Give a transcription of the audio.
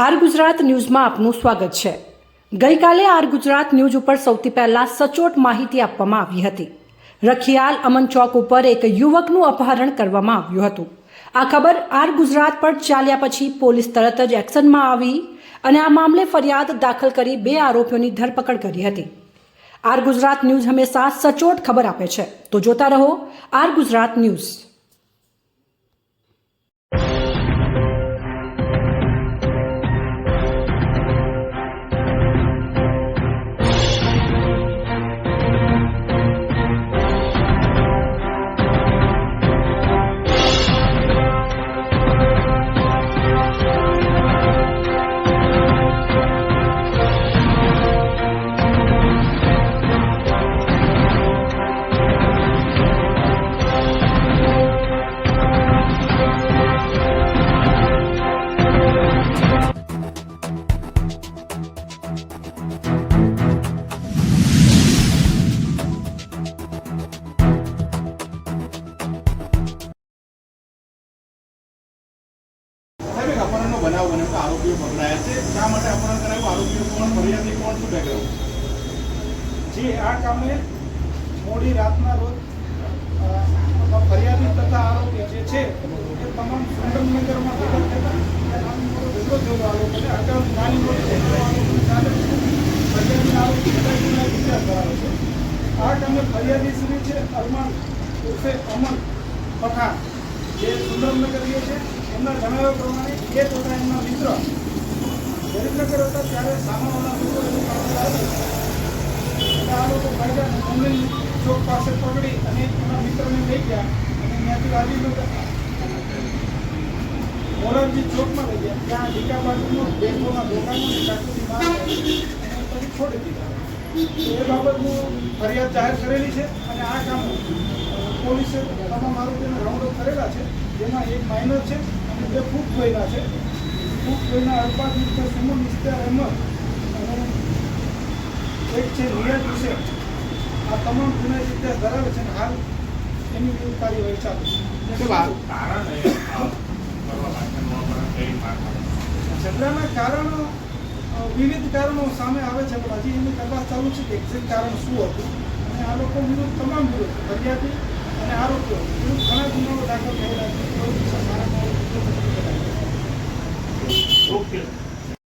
R Gujarat ન્યૂઝમાં આપનું સ્વાગત છે। ગઈકાલે આર ગુજરાત ન્યૂઝ ઉપર સૌથી પહેલા સચોટ માહિતી આપવામાં આવી હતી। રખિયાલ અમન ચોક ઉપર એક યુવકનું અપહરણ કરવામાં આવ્યું હતું। આ ખબર આર ગુજરાત પર ચાલ્યા પછી પોલીસ તરત જ એક્શનમાં આવી અને આ મામલે ફરિયાદ દાખલ કરી 2 આરોપીઓની ધરપકડ કરી હતી। આર ગુજરાત ન્યૂઝ હંમેશા સચોટ ખબર આપે છે, તો જોતા રહો આર ગુજરાત ન્યૂઝ। अपहरण बनाव बने तो आरोपीओ पकड़ाया है। शा माटे अपहरण कराव्યું, आरोपीओ कोण, फरियादी कोण, શું બેકગ્રાઉન્ડ जी आ कामे मोडी रातना रोज फरियादी तथा आरोपी जे छे ए तमाम सुरेन्द्रनगરમાં ભેગા થતા વિરોધ થયો આરોપીને અગાઉ નાની મોટી આરોપી સાથે ફરિયાદી આરોપી બધાના વિચાર કરાવે છે। આ કામે ફરિયાદી શ્રી છે અરમાન ઉર્ફે અમન પઠાણ જે સુરેન્દ્રનગર રહે છે। એમના જણાવ્યા પ્રમાણે એ તથા એમના મિત્ર ગરીબનગર હતા ત્યારે સામાવાળા લોકો એની પાસે આવ્યા। આ લોકો ભાઈજાન અમરેલ ચોક પાસે પકડી અને એના મિત્રને લઈ ગયા અને ત્યાંથી ગાંધીનગર મોરારજી ચોકમાં લઈ ગયા। ત્યાં ડીકા બાજુનો બેંકોના દુકાનો કાકુની માર પછી છોડી દીધા। એ બાબતનું ફરિયાદ જાહેર કરેલી છે અને આ કામ પોલીસે તમામ આરોપીઓને રાઉન્ડ અપ કરેલા છે, જેમાં એક માઇનર છે અને 2 ફૂટ કોઈના છે। ફૂટ કોઈના અરબાદ મિત્ર સુમન ઇસ્તેર અહેમદ અને એક છે નિયત હુસેન। આ તમામ ગુનાહિત ઇતિહાસ ધરાવે છે અને હાલ એની વિરુદ્ધ કાર્યવાહી ચાલુ છે। ઝઘડાના કારણો વિવિધ કારણો સામે આવે છે, પણ હજી એની તપાસ ચાલુ છે કે એક્ઝેક્ટ કારણ શું હતું અને આ લોકો વિરુદ્ધ તમામ વિરુદ્ધ ફરિયાદી અને આરોપીઓ વિરુદ્ધ ઘણા ગુનાઓ દાખલ થયેલા છે।